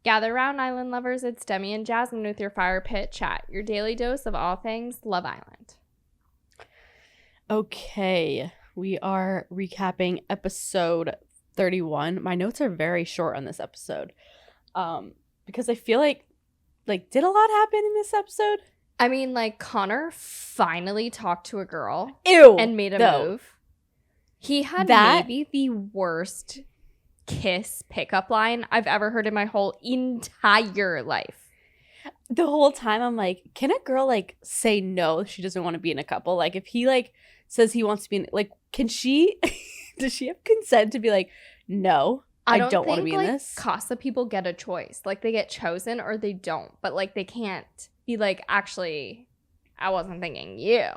Gather round, island lovers. It's Demi and Jasmine with your fire pit chat, your daily dose of all things Love Island. Okay, we are recapping episode 31. My notes are very short on this episode, because I feel like did a lot happen in this episode? I mean, like, Konnor finally talked to a girl. Ew, and made a move. He had maybe the worst kiss pickup line I've ever heard in my whole entire life. The whole time I'm like, can a girl like say no, she doesn't want to be in a couple? Like if he like says he wants to be in, like, can she does she have consent to be like, no, I don't want to be in this? Casa people get a choice. Like they get chosen or they don't, but like they can't be like, actually, I wasn't thinking you.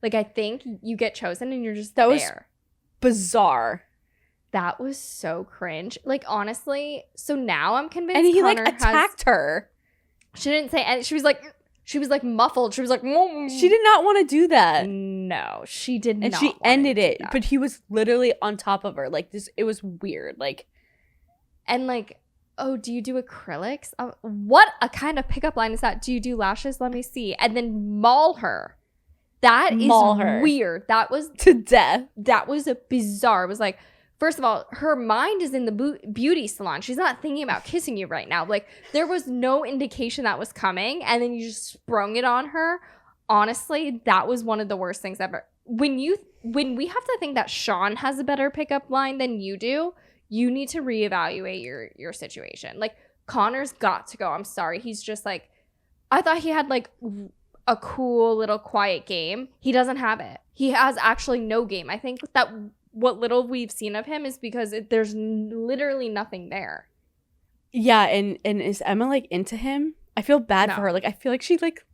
Like I think you get chosen and you're just there. Was bizarre. That was so cringe. Like, honestly, so now I'm convinced and he Konnor like attacked her. She didn't say, and she was like muffled. She was like, she did not want to do that. No, she did not. And she ended it, but he was literally on top of her. Like this, it was weird. Like, and like, oh, do you do acrylics? What a kind of pickup line is that? Do you do lashes? Let me see. And then maul her. That is weird. That was to death. That was a bizarre. It was like, first of all, her mind is in the beauty salon. She's not thinking about kissing you right now. Like, there was no indication that was coming, and then you just sprung it on her. Honestly, that was one of the worst things ever. When we have to think that Sean has a better pickup line than you do, you need to reevaluate your situation. Like, Konnor's got to go. I'm sorry. He's just like, I thought he had like a cool little quiet game. He doesn't have it. He has actually no game. I think that what little we've seen of him is because there's literally nothing there. Yeah, and is Emma like into him? I feel bad for her. Like I feel like she like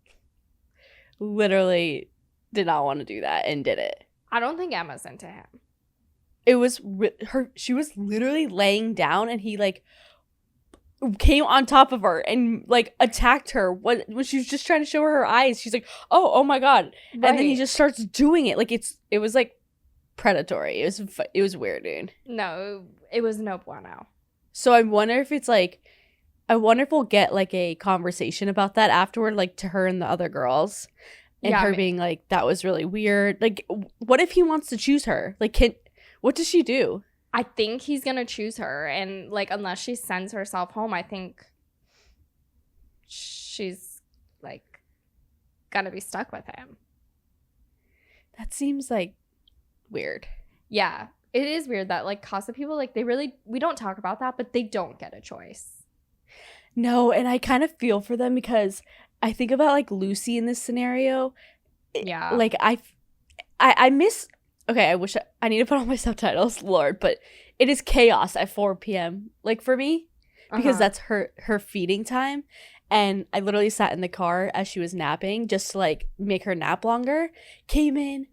literally did not want to do that and did it. I don't think Emma's into him. It was her. She was literally laying down, and he like came on top of her and like attacked her when she was just trying to show her eyes. She's like, oh my god, right. And then he just starts doing it. Like it was like predatory. It was weird, dude. No, it was no bueno. So I wonder if we'll get like a conversation about that afterward, like to her and the other girls, and her being like, that was really weird. Like, what if he wants to choose her? Like, what does she do? I think he's gonna choose her, and like unless she sends herself home, I think she's like gonna be stuck with him. That seems like weird. Yeah, it is weird that like Casa people, like we don't talk about that, but they don't get a choice. No, and I kind of feel for them because I think about like Lucy in this scenario. Yeah, like I miss. Okay, I need to put on my subtitles, Lord, but it is chaos at 4 p.m. like for me because that's her feeding time. And I literally sat in the car as she was napping just to like make her nap longer. Came in.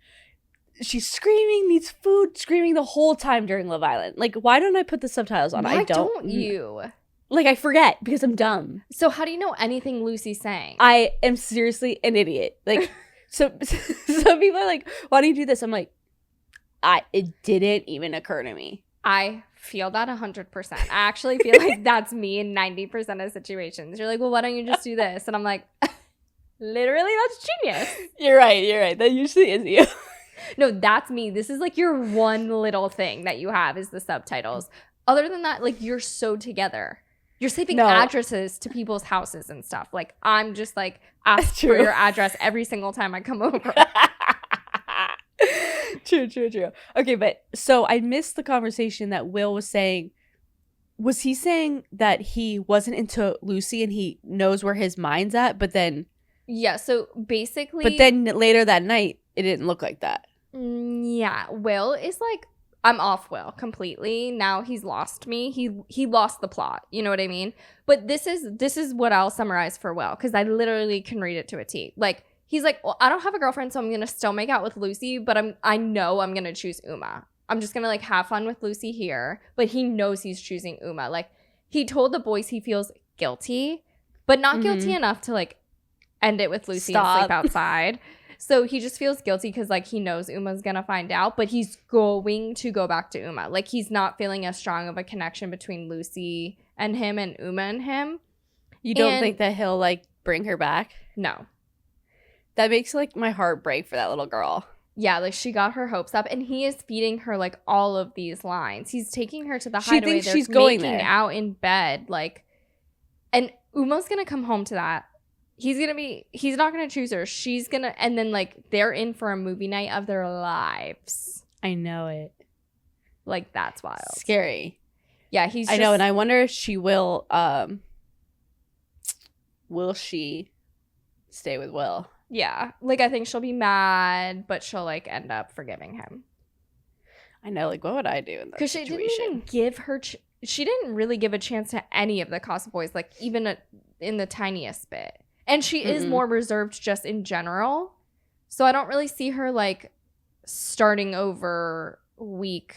She's screaming, needs food, screaming the whole time during Love Island. Like, why don't I put the subtitles on? Why don't you? Like, I forget because I'm dumb. So how do you know anything Lucy's saying? I am seriously an idiot. Like, so some people are like, why do you do this? I'm like, it didn't even occur to me. I feel that 100%. I actually feel like that's me in 90% of situations. You're like, well, why don't you just do this? And I'm like, literally, that's genius. You're right. That usually is you. No, that's me. This is like your one little thing that you have is the subtitles. Other than that, like you're so together. You're saving addresses to people's houses and stuff. Like I'm just like ask for your address every single time I come over. True. Okay, but so I missed the conversation that Will was saying. Was he saying that he wasn't into Lucy and he knows where his mind's at, but then... Yeah, so basically... But then later that night, it didn't look like that. Yeah, Will is like, I'm off Will completely. Now he's lost me. He lost the plot. You know what I mean? But this is what I'll summarize for Will, because I literally can read it to a T. Like, he's like, well, I don't have a girlfriend, so I'm going to still make out with Lucy, but I know I'm going to choose Uma. I'm just going to, like, have fun with Lucy here. But he knows he's choosing Uma. Like, he told the boys he feels guilty, but not guilty enough to, like, end it with Lucy and sleep outside. So he just feels guilty because, like, he knows Uma's going to find out, but he's going to go back to Uma. Like, he's not feeling as strong of a connection between Lucy and him and Uma and him. You don't think that he'll like bring her back? No. That makes like my heart break for that little girl. Yeah, like she got her hopes up, and he is feeding her like all of these lines. He's taking her to the She hideaway. thinks They're she's going making there. out in bed, like, and Uma's gonna come home to that. He's not gonna choose her. She's gonna, and then like they're in for a movie night of their lives. I know it. Like that's wild. Scary. Yeah, I know, and I wonder if she will she stay with Will? Yeah, like I think she'll be mad, but she'll like end up forgiving him. I know, like what would I do in that situation? Because she didn't even give her, she didn't really give a chance to any of the Casa boys, like even in the tiniest bit. And she is more reserved just in general. So I don't really see her like starting over week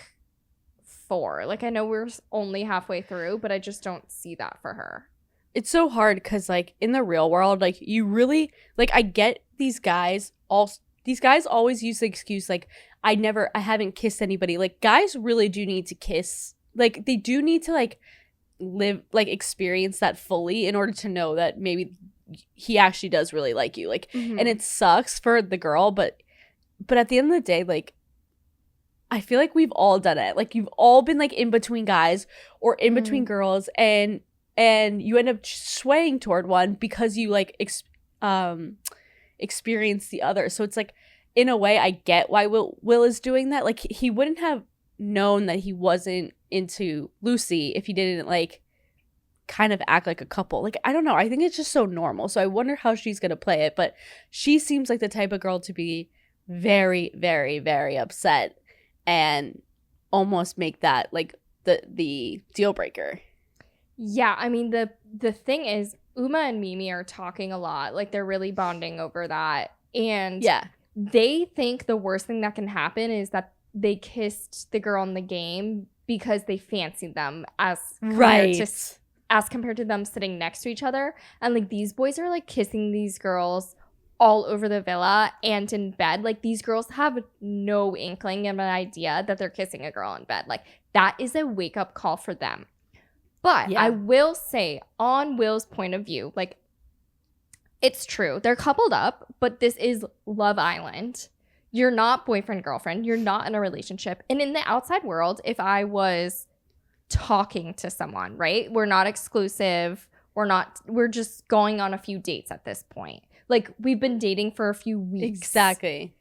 4. Like I know we're only halfway through, but I just don't see that for her. It's so hard because like in the real world, like you really like I get these guys always use the excuse like I haven't kissed anybody. Like guys really do need to kiss. Like they do need to like live like experience that fully in order to know that maybe he actually does really like you. Like and it sucks for the girl, but at the end of the day, like I feel like we've all done it. Like you've all been like in between guys or in between girls and you end up swaying toward one because you like experience the other. So it's like in a way I get why Will is doing that. Like he wouldn't have known that he wasn't into Lucy if he didn't like kind of act like a couple. Like I don't know, I think it's just so normal. So I wonder how she's gonna play it, but she seems like the type of girl to be very, very, very upset and almost make that like the deal breaker. Yeah, I mean the thing is Uma and Mimi are talking a lot. Like they're really bonding over that. And they think the worst thing that can happen is that they kissed the girl in the game because they fancied them as compared to them sitting next to each other. And like these boys are like kissing these girls all over the villa and in bed. Like these girls have no inkling of an idea that they're kissing a girl in bed. Like that is a wake-up call for them. But I will say, on Will's point of view, like, it's true. They're coupled up, but this is Love Island. You're not boyfriend-girlfriend. You're not in a relationship. And in the outside world, if I was talking to someone, right? We're not exclusive. We're just going on a few dates at this point. Like, we've been dating for a few weeks. Exactly.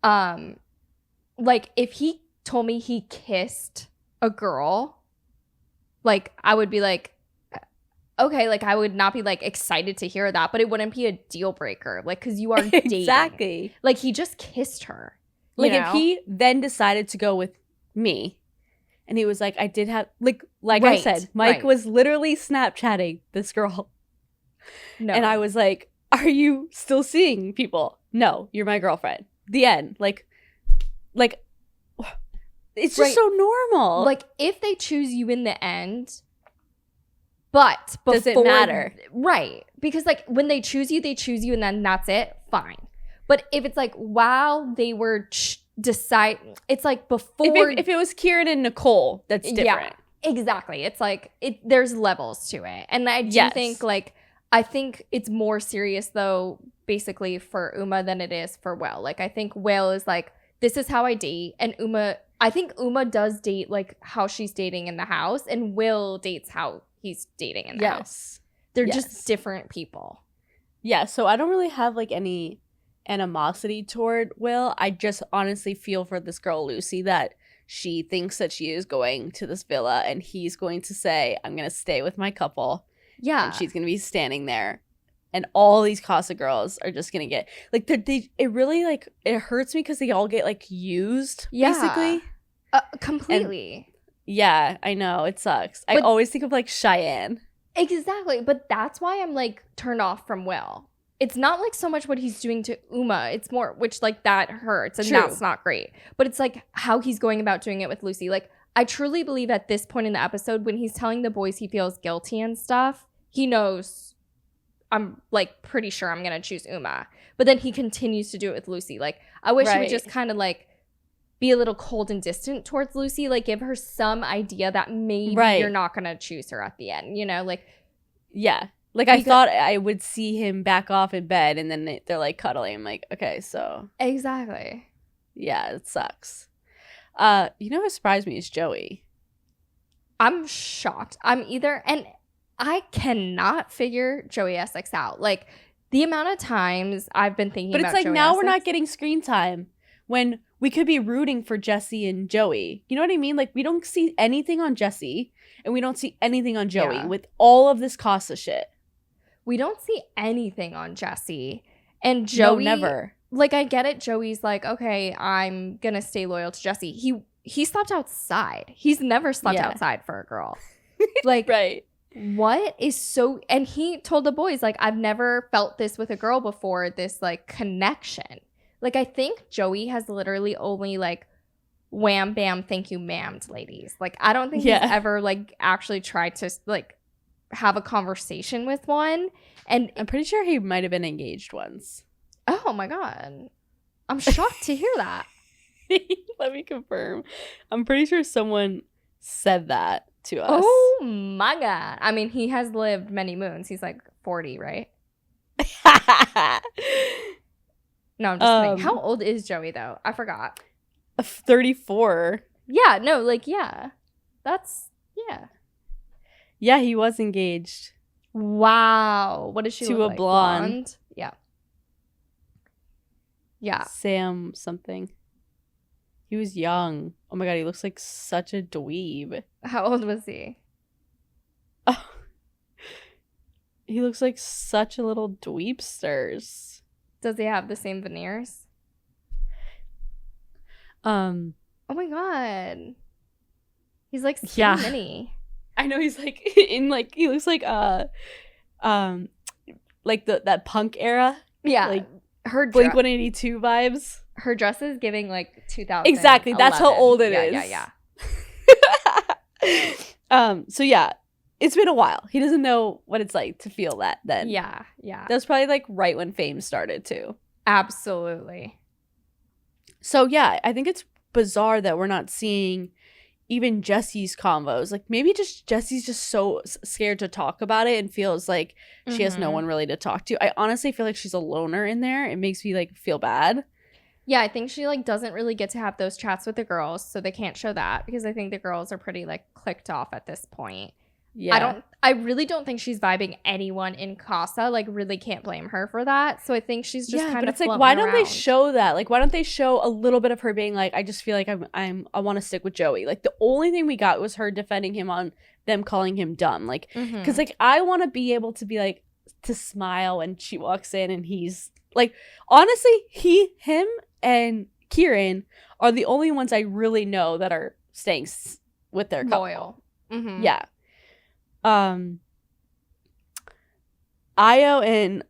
Like, if he told me he kissed a girl, like, I would be like, okay, like, I would not be, like, excited to hear that, but it wouldn't be a deal breaker, like, because you are dating. Exactly. Like, he just kissed her. Like, if he then decided to go with me, and he was like, I did have, like I said, Mike was literally Snapchatting this girl. No. And I was like, are you still seeing people? No, you're my girlfriend. The end. Like, it's just so normal. Like, if they choose you in the end, but before... Does it matter? Right. Because, like, when they choose you, and then that's it, fine. But if it's, like, while they were it's, like, before... If it was Kieran and Nicole, that's different. Yeah, exactly. It's, like, there's levels to it. And I do think, like, I think it's more serious, though, basically, for Uma than it is for Will. Like, I think Will is, like, this is how I date, and I think Uma does date like how she's dating in the house, and Will dates how he's dating in the house. They're just different people. Yeah, so I don't really have like any animosity toward Will. I just honestly feel for this girl Lucy that she thinks that she is going to this villa and he's going to say, I'm going to stay with my couple. Yeah. And she's going to be standing there. And all these Casa girls are just gonna get like it really like it hurts me because they all get like used basically. Completely. And, I know it sucks. But I always think of like Cheyenne. Exactly, but that's why I'm like turned off from Will. It's not like so much what he's doing to Uma. It's more which like that hurts and that's not great. But it's like how he's going about doing it with Lucy. Like I truly believe at this point in the episode when he's telling the boys he feels guilty and stuff, he knows. I'm like pretty sure I'm gonna choose Uma, but then he continues to do it with Lucy. Like I wish he would just kind of like be a little cold and distant towards Lucy. Like, give her some idea that maybe you're not going to choose her at the end, you know? Like, yeah. Like, I thought I would see him back off in bed, and then they're, like, cuddling. I'm like, okay, so. Exactly. Yeah, it sucks. You know what surprised me is Joey. I'm shocked. And I cannot figure Joey Essex out. Like, the amount of times I've been thinking about Joey Essex. But it's like, now we're not getting screen time when we could be rooting for Jesse and Joey. You know what I mean? Like, we don't see anything on Jesse, and we don't see anything on Joey with all of this Casa shit. We don't see anything on Jesse. And Joey... No, never. Like, I get it. Joey's like, okay, I'm going to stay loyal to Jesse. He slept outside. He's never slept outside for a girl. Like, right. What is so... And he told the boys, like, I've never felt this with a girl before, this, like, connection. Like, I think Joey has literally only, like, wham, bam, thank you, ma'amed ladies. Like, I don't think he's ever, like, actually tried to, like, have a conversation with one. And I'm pretty sure he might have been engaged once. Oh my God. I'm shocked to hear that. Let me confirm. I'm pretty sure someone said that to us. Oh my God. I mean, he has lived many moons. He's like 40, right? No, I'm just kidding. How old is Joey though? I forgot. 34. Yeah, no, like, yeah. That's, yeah. Yeah, he was engaged. Wow. What does she look like? To a a blonde. Yeah. Yeah. Sam something. He was young. Oh my God, he looks like such a dweeb. How old was he? Oh. He looks like such a little dweebsters. Does he have the same veneers? Oh my God. He's like skinny mini. I know, he's like in like, he looks like like that punk era. Yeah. Like her Blink 182 vibes. Her dress is giving like 2000. Exactly. That's how old it is. Yeah. So yeah, it's been a while. He doesn't know what it's like to feel that then. Yeah. That's probably like right when fame started too. Absolutely. So yeah, I think it's bizarre that we're not seeing even Jesse's convos. Like, maybe just Jesse's just so scared to talk about it and feels like she has no one really to talk to. I honestly feel like she's a loner in there. It makes me like feel bad. Yeah, I think she like doesn't really get to have those chats with the girls, so they can't show that because I think the girls are pretty like clicked off at this point. Yeah. I really don't think she's vibing anyone in Casa. Like, really can't blame her for that. So I think she's just kind of it's like, why don't they show that? Like, why don't they show a little bit of her being like, I just feel like I want to stick with Joey. Like, the only thing we got was her defending him on them calling him dumb. Like, because like, I want to be able to be like, to smile when she walks in and he's like, honestly, him and Kieran are the only ones I really know that are staying with their couple. Loyal. Mm-hmm. Yeah. Io and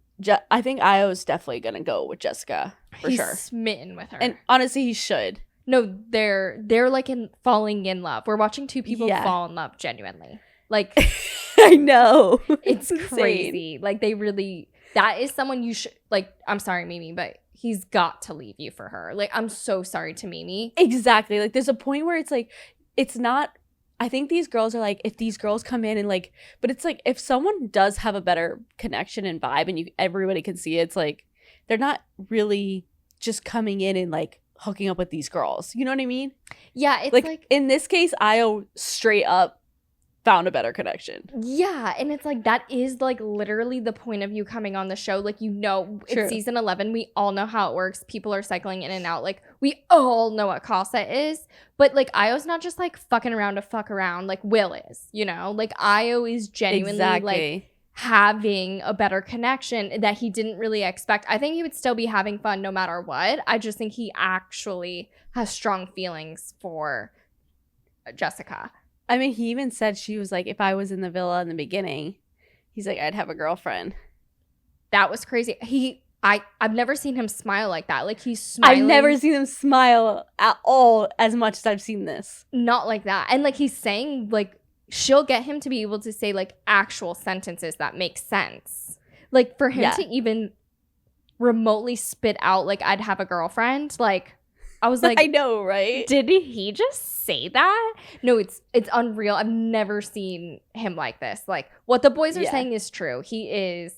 I think Io is definitely gonna go with Jessica for He's sure. Smitten with her, and honestly, he should. No, they're like falling in love. We're watching two people fall in love genuinely. Like, I know it's crazy. Like, they really. That is someone you should like. I'm sorry, Mimi, but he's got to leave you for her. Like, I'm so sorry to Mimi. Exactly. Like, there's a point where it's like, it's not. I think these girls are like, if these girls come in and like, but it's like, if someone does have a better connection and vibe and everybody can see it, it's like, they're not really just coming in and like hooking up with these girls. You know what I mean? Yeah. It's like in this case, Io straight up found a better connection. Yeah. And it's like, that is like literally the point of you coming on the show. Like, you know, it's season 11. We all know how it works. People are cycling in and out. Like, we all know what Casa is. But like, Io's not just like fucking around to fuck around like Will is, you know? Like, Io is genuinely like having a better connection that he didn't really expect. I think he would still be having fun no matter what. I just think he actually has strong feelings for Jessica. I mean, he even said, she was like, if I was in the villa in the beginning, he's like, I'd have a girlfriend. That was crazy. I've never seen him smile like that. Like, he's smiling. I've never seen him smile at all as much as I've seen this. Not like that. And like, he's saying like, she'll get him to be able to say like actual sentences that make sense. Like, for him to even remotely spit out like, I'd have a girlfriend, like, I was like, I know, right? did he just say that? No, it's unreal. I've never seen him like this. Like, what the boys are saying is true. He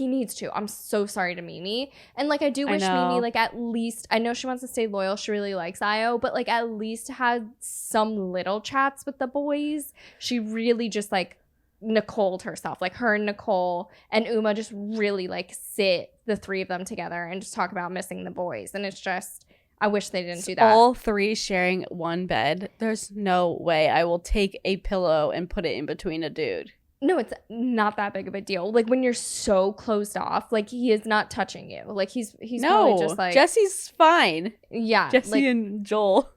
needs to. I'm so sorry to Mimi. And like, I do wish Mimi, like, at least, I know she wants to stay loyal. She really likes Io, but like, at least had some little chats with the boys. She really just like Nicole'd herself. Like, her and Nicole and Uma just really like sit the three of them together and just talk about missing the boys. And it's just, I wish they didn't do that. All three sharing one bed. There's no way I will take a pillow and put it in between a dude. No, it's not that big of a deal. Like, when you're so closed off, like, he is not touching you. Like, he's probably just like, Jesse's fine. Yeah, Jesse like, and Joel.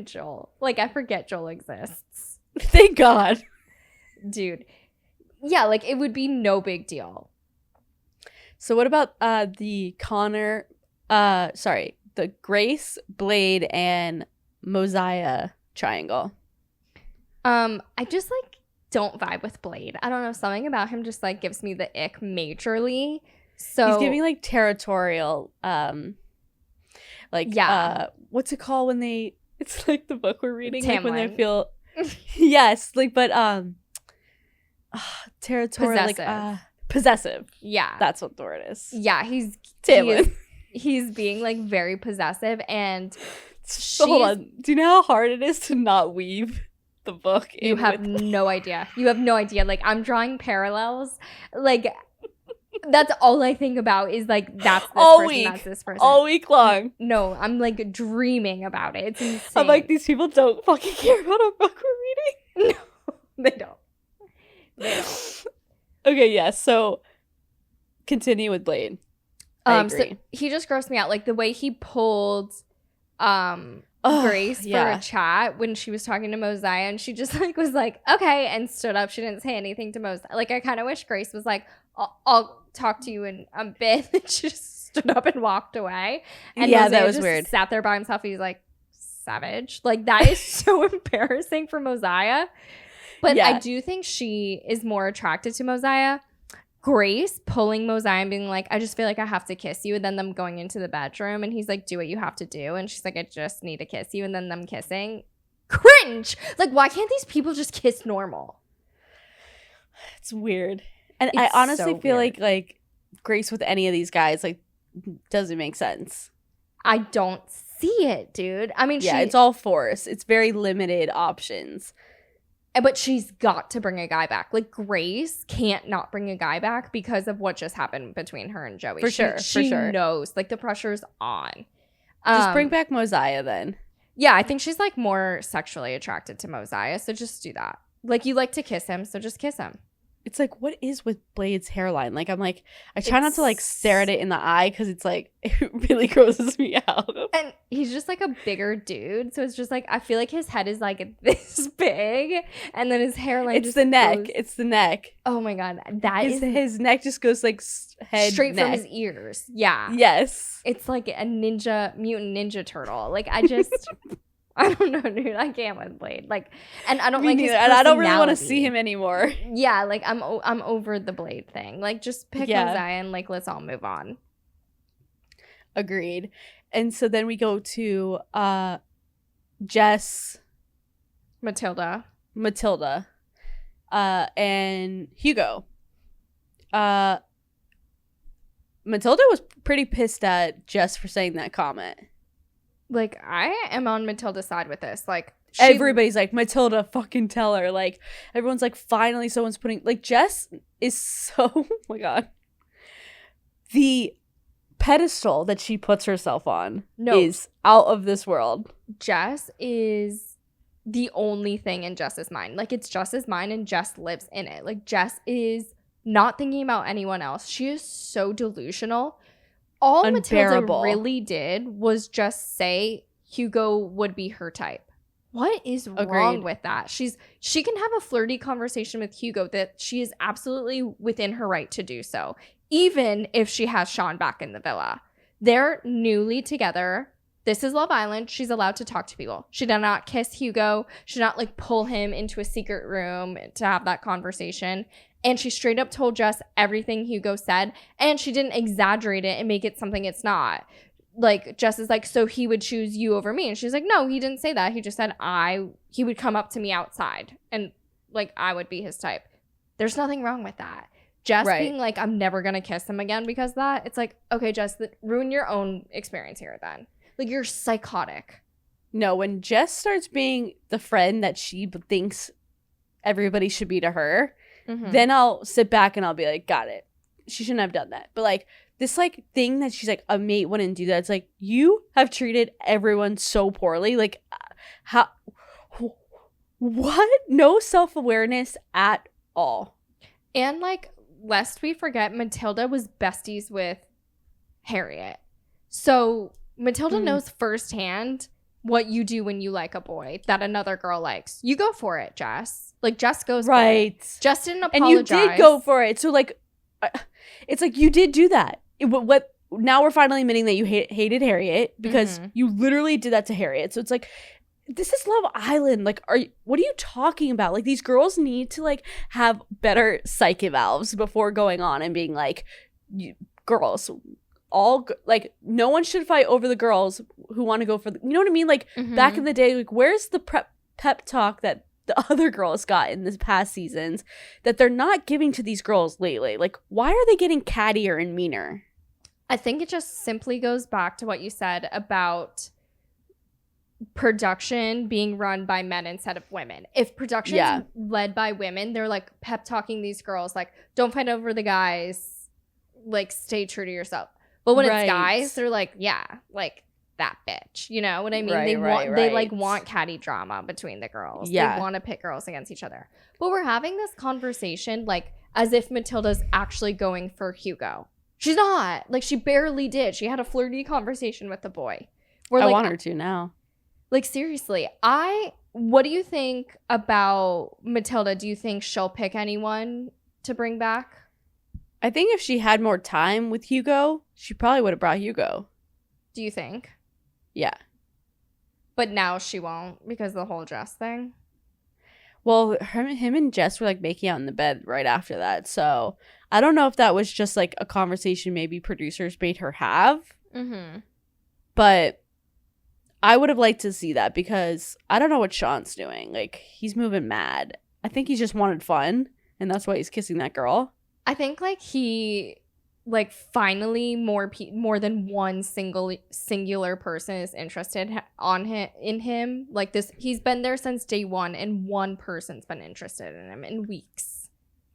Joel. Like, I forget Joel exists. Thank God. Dude. Yeah, like, it would be no big deal. So what about the Konnor, the Grace, Blade, and Mosiah triangle? I just, like, don't vibe with Blade. I don't know, something about him just like gives me the ick majorly. So he's giving like territorial, like what's it called when they? It's like the book we're reading, like when they feel, yes, like territorial, possessive. like possessive. Yeah, that's what the word is. Yeah, he's being like very possessive, and hold on. Do you know how hard it is to not weave the book? You have no idea. You have no idea. Like, I'm drawing parallels. Like, that's all I think about is like, that's this all person, week. that's this person. All week long. No, I'm like dreaming about it. It's insane. I'm like, these people don't fucking care about a book we're reading. No, they don't. They don't. Okay, yeah, so continue with Blade. I agree. So he just grossed me out. Like, the way he pulled Grace for a chat when she was talking to Mosiah, and she just like was like, okay, and stood up. She didn't say anything to Mosiah. Like, I kind of wish Grace was like, I'll talk to you in a bit. And she just stood up and walked away. And yeah, Mosiah that was just weird. Sat there by himself. He's like, savage. Like, that is so embarrassing for Mosiah. But I do think she is more attracted to Mosiah. Grace pulling Mosiah and being like, I just feel like I have to kiss you, and then them going into the bedroom, and he's like, do what you have to do, and she's like, I just need to kiss you, and then them kissing. Cringe. Like, why can't these people just kiss normal? It's weird. And I honestly feel like Grace with any of these guys like doesn't make sense. I don't see it, dude. I mean, it's all force. It's very limited options. But she's got to bring a guy back. Like, Grace can't not bring a guy back because of what just happened between her and Joey. She knows. Like, the pressure's on. Just bring back Mosiah then. Yeah, I think she's, like, more sexually attracted to Mosiah, so just do that. Like, you like to kiss him, so just kiss him. It's like, what is with Blade's hairline? Like, I'm like, I try not to like stare at it in the eye because it's like, it really grosses me out. And he's just like a bigger dude. So it's just like, I feel like his head is like this big. And then his hairline it's the neck. It's the neck. Oh my God. His neck just goes like head, straight neck. from his ears. Yeah. Yes. It's like a mutant ninja turtle. Like, I don't know, dude. I can't with Blade. Like, and I don't like his personality. And I don't really want to see him anymore. Yeah, like I'm over the Blade thing. Like, just pick Mosiah and like let's all move on. Agreed. And so then we go to Jess, Matilda, and Hugo. Matilda was pretty pissed at Jess for saying that comment. Like, I am on Matilda's side with this. Like, everybody's like, Matilda, fucking tell her. Like, everyone's like, finally someone's putting, like, Jess is so, oh my God. The pedestal that she puts herself on is out of this world. Jess is the only thing in Jess's mind. Like, it's Jess's mind and Jess lives in it. Like, Jess is not thinking about anyone else. She is so delusional. All Unbearable. Matilda really did was just say Hugo would be her type. What is wrong with that? She can have a flirty conversation with Hugo that she is absolutely within her right to do so, even if she has Sean back in the villa. They're newly together. This is Love Island. She's allowed to talk to people. She did not kiss Hugo. She did not like pull him into a secret room to have that conversation. And she straight up told Jess everything Hugo said. And she didn't exaggerate it and make it something it's not. like Jess is like, so he would choose you over me, and she's like, no, he didn't say that. He just said he would come up to me outside and like I would be his type. There's nothing wrong with that. Jess being like, I'm never gonna kiss him again because of that. It's like, okay, Jess, ruin your own experience here then. Like, you're psychotic. No, when Jess starts being the friend that she thinks everybody should be to her, then I'll sit back and I'll be like, got it. She shouldn't have done that. But like this like thing that she's like, a mate wouldn't do that. It's like, you have treated everyone so poorly. Like, how? What? No self-awareness at all. And like, lest we forget, Matilda was besties with Harriet. So Matilda knows firsthand what you do when you like a boy that another girl likes. You go for it, Jess. Like, Jess goes for it. Jess didn't apologize. And you did go for it. So like, it's like you did do that. What now we're finally admitting that you hated Harriet because you literally did that to Harriet. So it's like, this is Love Island. Like, what are you talking about? Like, these girls need to like have better psyche valves before going on and being like, girls, like, no one should fight over the girls who want to go for you know what I mean? Like, back in the day, like, where's the pep talk that the other girls got in the past seasons that they're not giving to these girls lately? Like, why are they getting cattier and meaner? I think it just simply goes back to what you said about production being run by men instead of women. If production is led by women, they're like pep talking these girls, like, don't fight over the guys, like, stay true to yourself. But when it's guys, they're like, yeah, like that bitch. You know what I mean? They like want catty drama between the girls. They want to pit girls against each other. But we're having this conversation like as if Matilda's actually going for Hugo. She's not. Like, she barely did. She had a flirty conversation with the boy. I want her to now. Like, seriously, what do you think about Matilda? Do you think she'll pick anyone to bring back? I think if she had more time with Hugo, she probably would have brought Hugo. Do you think? Yeah. But now she won't because of the whole Jess thing? Well, him and Jess were like making out in the bed right after that. So I don't know if that was just like a conversation maybe producers made her have. But I would have liked to see that because I don't know what Sean's doing. Like, he's moving mad. I think he just wanted fun, and that's why he's kissing that girl. I think like he, like, finally more than one singular person is interested in him. Like, this, he's been there since day one, and one person's been interested in him in weeks.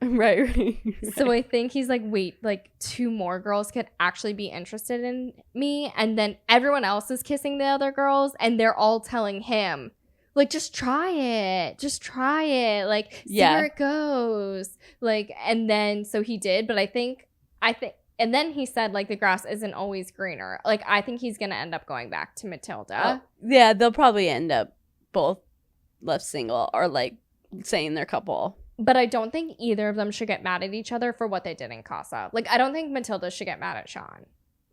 Right. So I think he's like, wait, like, two more girls could actually be interested in me, and then everyone else is kissing the other girls, and they're all telling him, like, just try it, like, see where it goes, like. And then so he did, but I think, and then he said, like, the grass isn't always greener. Like, I think he's gonna end up going back to Matilda. Yeah, they'll probably end up both left single or like saying they're couple. But I don't think either of them should get mad at each other for what they did in Casa. Like, I don't think Matilda should get mad at Sean.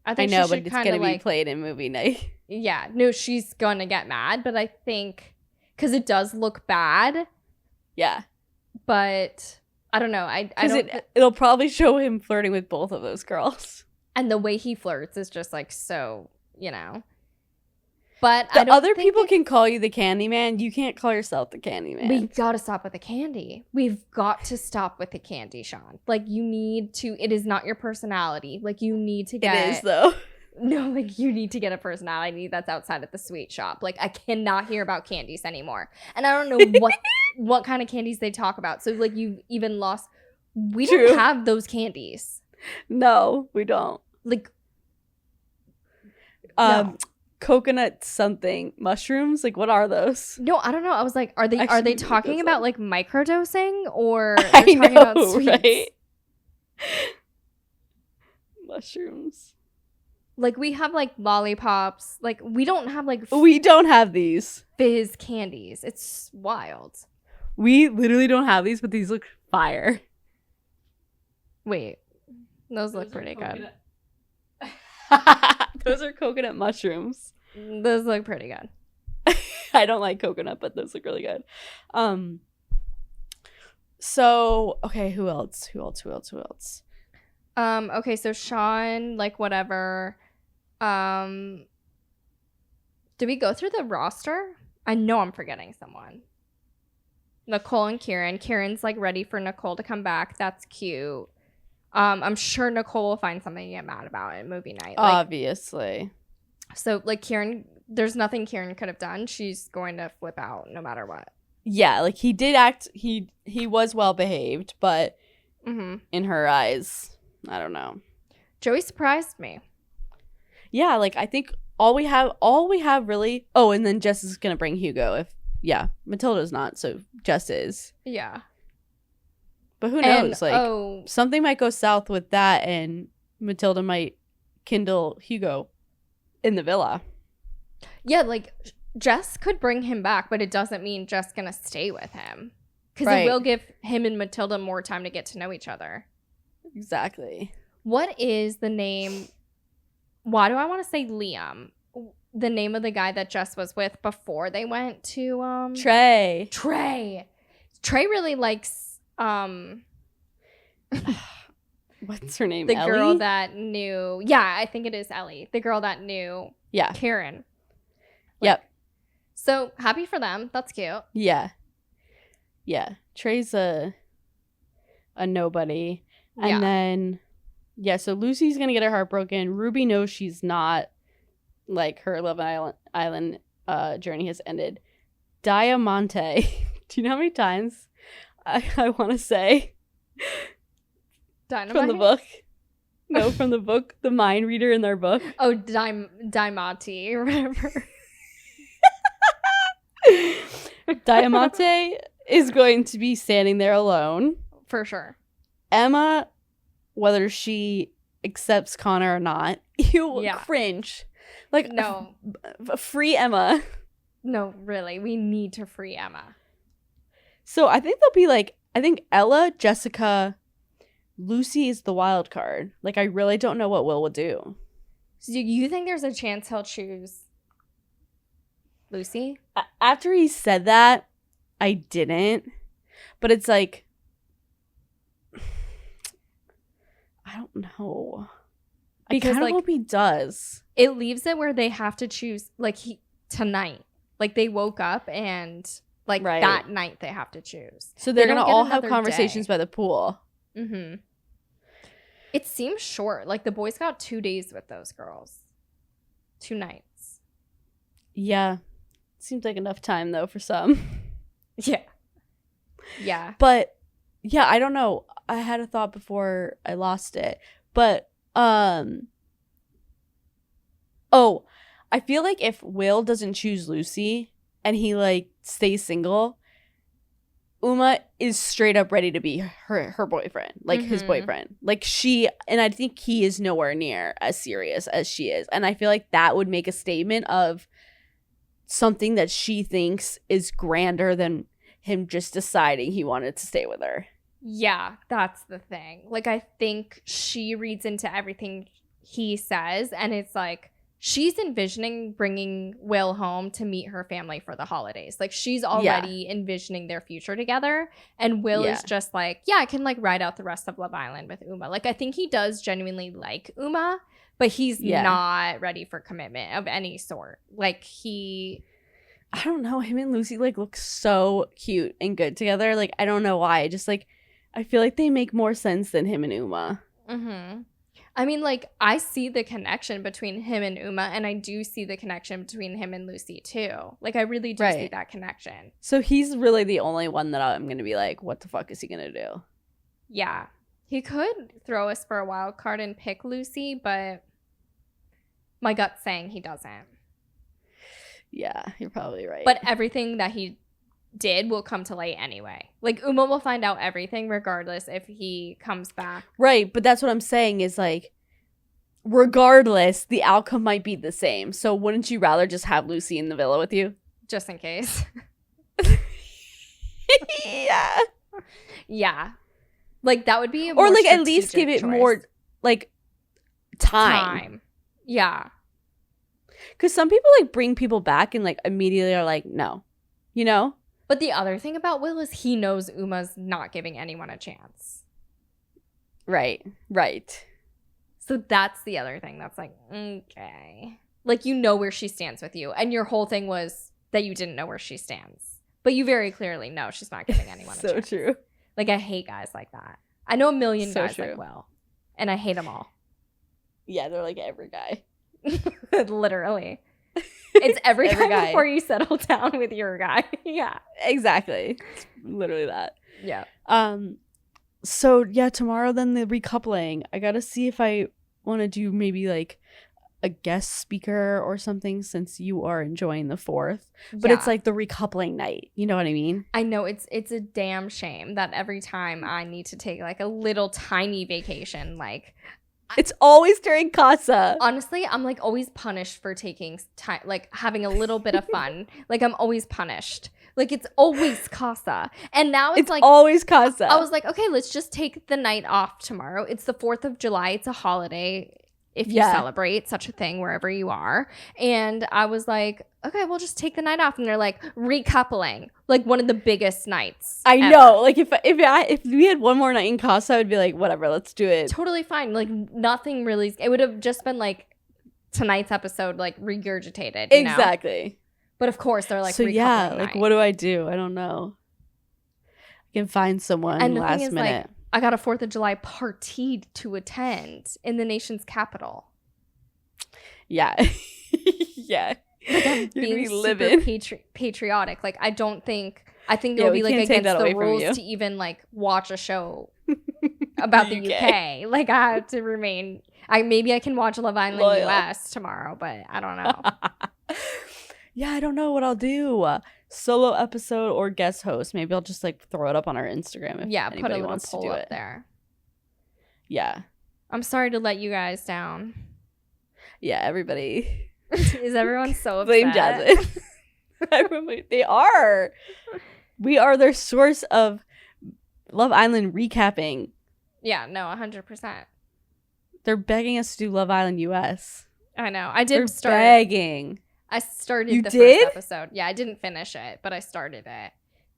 I know, but it's going to be played in movie night. Yeah. No, she's going to get mad. But I think, because it does look bad. Yeah. But I don't know. It'll probably show him flirting with both of those girls. And the way he flirts is just like so, you know. But other people can call you the Candyman. You can't call yourself the Candyman. We got to stop with the candy. We've got to stop with the candy, Sean. Like, you need to. It is not your personality. Like, you need to get. It is, though. No, like, you need to get a personality that's outside of the sweet shop. Like, I cannot hear about candies anymore. And I don't know what kind of candies they talk about. So, like, you've even lost. We don't have those candies. No, we don't. Like, no. Coconut something mushrooms, like, what are those? No, I don't know. I was like, are they talking about like microdosing, or I know, talking about sweets? Right? Mushrooms. Like, we have like lollipops. Like, we don't have like we don't have these fizz candies. It's wild. We literally don't have these, but these look fire. Wait, those look pretty good. Those are coconut mushrooms. Those look pretty good. I don't like coconut, but those look really good. So, okay, who else? Okay, so Sean, like, whatever. Did we go through the roster? I know I'm forgetting someone. Nicole and Kieran. Kieran's like ready for Nicole to come back. That's cute. I'm sure Nicole will find something to get mad about at movie night. Like, obviously. So like Kieran, there's nothing Kieran could have done. She's going to flip out no matter what. Yeah, like he did act. He was well behaved, but in her eyes, I don't know. Joey surprised me. Yeah, like I think all we have really. Oh, and then Jess is gonna bring Hugo. Matilda's not, so Jess is. Yeah. But who knows? Something might go south with that, and Matilda might kindle Hugo in the villa. Yeah, like Jess could bring him back, but it doesn't mean Jess gonna stay with him. Because it will give him and Matilda more time to get to know each other. Exactly. What is the name? Why do I want to say Liam? The name of the guy that Jess was with before they went to Trey. Trey really likes what's her name? The Ellie? girl that knew. Yeah, I think it is Ellie. The girl that knew. Yeah. Karen. Yep. So happy for them. That's cute. Yeah. Yeah. Trey's a nobody. And then so Lucy's gonna get her heart broken. Ruby knows she's not, like, her Love Island journey has ended. Diamante. Do you know how many times I want to say Dynamite? From the book? No, from the book. The mind reader in their book. Oh, Diamante or whatever. Diamante is going to be standing there alone. For sure. Emma, whether she accepts Konnor or not, cringe. Like, no. Free Emma. No, really. We need to free Emma. So I think they'll be like, I think Ella, Jessica, Lucy is the wild card. Like, I really don't know what Will do. So do you think there's a chance he'll choose Lucy? After he said that, I didn't. But it's like, I don't know. Because I kind of hope he does. It leaves it where they have to choose, like, tonight. Like, they woke up and, like, that night they have to choose. So they're going to all have conversations by the pool. Mm-hmm. It seems short. Like, the boys got 2 days with those girls. 2 nights. Yeah. Seems like enough time, though, for some. Yeah. Yeah. But, yeah, I don't know. I had a thought before I lost it. But, I feel like if Will doesn't choose Lucy and he, like, stays single, Uma is straight up ready to be her boyfriend, like, his boyfriend. Like, and I think he is nowhere near as serious as she is. And I feel like that would make a statement of something that she thinks is grander than him just deciding he wanted to stay with her. Yeah, that's the thing. Like, I think she reads into everything he says, and it's like, she's envisioning bringing Will home to meet her family for the holidays. Like, she's already envisioning their future together. And Will is just like, I can, like, ride out the rest of Love Island with Uma. Like, I think he does genuinely like Uma, but he's not ready for commitment of any sort. Like, I don't know. Him and Lucy, like, look so cute and good together. Like, I don't know why. Just, like, I feel like they make more sense than him and Uma. Mm-hmm. I mean, like, I see the connection between him and Uma, and I do see the connection between him and Lucy, too. Like, I really do see that connection. So he's really the only one that I'm going to be like, what the fuck is he going to do? Yeah. He could throw us for a wild card and pick Lucy, but my gut's saying he doesn't. Yeah, you're probably right. But everything that he did will come to light anyway. Like, Uma will find out everything regardless if he comes back. Right, but that's what I'm saying is, like, regardless, the outcome might be the same. So wouldn't you rather just have Lucy in the villa with you? Just in case. Yeah. Yeah. Like, that would be a or, like, at least give it more, like, time. Yeah. Because some people, like, bring people back and, like, immediately are like, no. You know? But the other thing about Will is he knows Uma's not giving anyone a chance. Right. So that's the other thing that's like, okay. Like, you know where she stands with you. And your whole thing was that you didn't know where she stands. But you very clearly know she's not giving anyone a So chance. true. Like, I hate guys like that. I know a million So guys true. like Will. And I hate them all. Yeah, they're like every guy. Literally. It's every Every guy guy. before you settle down with your guy. Yeah. Exactly. It's literally that. Yeah. So yeah, tomorrow then the recoupling. I gotta see if I want to do maybe like a guest speaker or something, since you are enjoying the 4th. But it's like the recoupling night. You know what I mean? I know it's a damn shame that every time I need to take like a little tiny vacation, like It's always during Casa. honestly, I'm like always punished for taking time, like having a little bit of fun. Like I'm always punished. Like it's always Casa. And now it's like always Casa. I was like, okay, let's just take the night off tomorrow. It's the 4th of July. It's a holiday if you celebrate such a thing wherever you are. And I was like, okay, we'll just take the night off. And they're like, recoupling, like one of the biggest nights I ever. know. Like if we had one more night in Casa, I would be like, whatever, let's do it. Totally fine. Like nothing really. It would have just been like tonight's episode, like regurgitated. You know? Exactly. But of course, they're like, so yeah, recoupling like night. what do I do? I don't know. I can find someone And the last thing is, minute. like, I got a 4th of July party to attend in the nation's capital. Yeah. Yeah. Like I'm You'd being be super living. patriotic. Like I think it'll Yeah, be we like can't take against that the away from rules you. to even like watch a show about the UK. Like I have to remain. Maybe I can watch Love Island Loyal. US tomorrow, but I don't know. Yeah, I don't know what I'll do. Solo episode or guest host. Maybe I'll just like throw it up on our Instagram if Yeah, put a anybody little wants to poll do up it. there. Yeah. I'm sorry to let you guys down. Yeah, everybody. Is everyone so upset? Blame Jasmine. Everybody, they are. We are their source of Love Island recapping. Yeah, no, 100%. They're begging us to do Love Island US. I know. I They're did start. begging. I started You the did? first episode. Yeah, I didn't finish it, but I started it.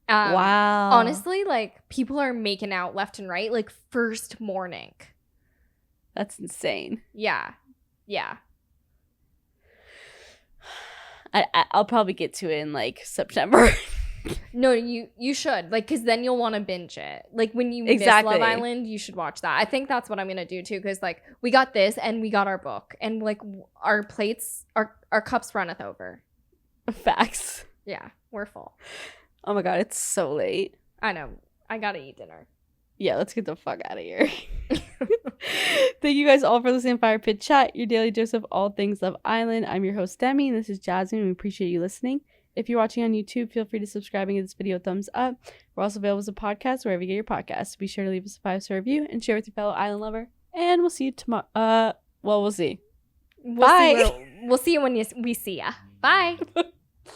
Wow. Honestly, like people are making out left and right, like first morning. That's insane. Yeah. Yeah. I'll probably get to it in like September. No, you should. Like, because then you'll want to binge it. Like, when you Exactly. miss Love Island, you should watch that. I think that's what I'm going to do, too. Because, like, we got this and we got our book. And, like, our plates, our cups runneth over. Facts. Yeah, we're full. Oh my god, it's so late. I know. I got to eat dinner. Yeah, let's get the fuck out of here. Thank you guys all for listening to Fire Pit Chat, your daily dose of all things Love Island. I'm your host, Demi, and this is Jasmine. We appreciate you listening. If you're watching on YouTube, feel free to subscribe and give this video a thumbs up. We're also available as a podcast wherever you get your podcasts. Be sure to leave us a 5-star review and share with your fellow island lover. And we'll see you tomorrow. Well, we'll see. Bye. We'll see you when we see ya. Bye.